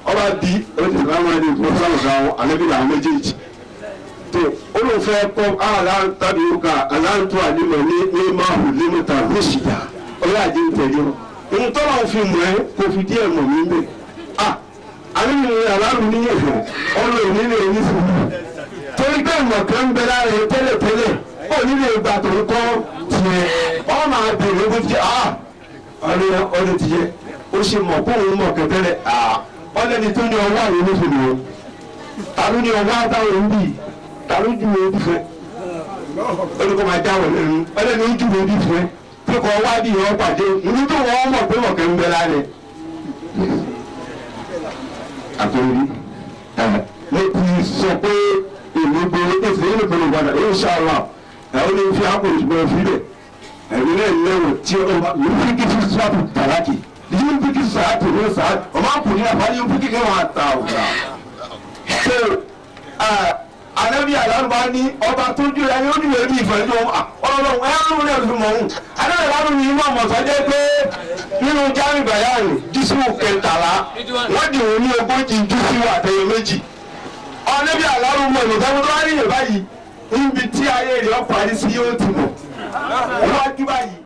ọba bí oṣù lámàdé mọ́sálùsàn ànàbí làwọn méjèèjì tó olùfẹ́ kọ́ aláǹtàdúrúkà aláǹtó àdìmọ̀ ní máàlù límọ̀tà lóṣìṣà ọlọ́ àjẹ ìtẹ̀lé wọn. ìmùtọ́lá òfin mọ̀ ẹ́ kò fi díẹ̀ mọ̀ mí bẹ́ẹ̀. àníbi aláàrú ní ẹ̀fọ́ ọlọ́ ìnílé ní fúnmi. torí pé ìmọ̀ kan ń bẹ lára ẹ tẹ́lẹ̀tẹ́lẹ̀ ó nílé ìgbà tó ń kọ́ tiẹ̀ ọ máa bèrè bó ti ọdún ti yẹ ó ṣe mọ̀ kó òun mọ̀ kẹtẹ́lẹ̀ ọlẹ́ni tó ní ọwọ́ àwọn oníṣòwò o tàbí ní ọwọ́ àtàwọn òbí tàbí ju òbí fẹ́ olùkọ́ máa dáwọ̀ lẹ́nu ọlẹ́ni ó ju òbí fẹ́ pé kọ́ wá bí ìwọ́n pàdé ìlú tó wọ́n mọ̀ pé mọ̀kẹ́ ń bẹ lálẹ́ àtòrí mo ti sọ pé èmi gbé èsì yìí nìkan ló gbàdá inshallah ẹ̀ ó ní fi àpò ìṣùgbọ́n fílẹ̀ ẹ̀mí náà lẹ́wọ̀ tí ọba yóò fi kí sísú àpò tàlákì yóò fi kí sàátì ní sàátì ọmọ àpòlí àbáyé yóò fi kí kẹwàá àtà ọ̀gá. so anabi alarba ní ọba tó ju ẹni ó dìbò ẹbí ìfẹ́ ní ọlọ́run ẹ̀rọ ní ẹ̀rọ mọ̀ ọ́n anabi alarba ní ìmọ̀ ọ̀mọ̀tọ́ jẹ́ pé nínú jáwé bayani jísù kẹtàlá wọ́n dì wọ́n ní ogójì jísù àtẹ̀yẹ méjì anabi alarba mọ̀ ọ̀mọ̀tọ́ tó wá níyẹn báyìí níbi tí ayé rẹ̀ parí sí yóò ti mọ̀ wọ́n á dúbà yìí.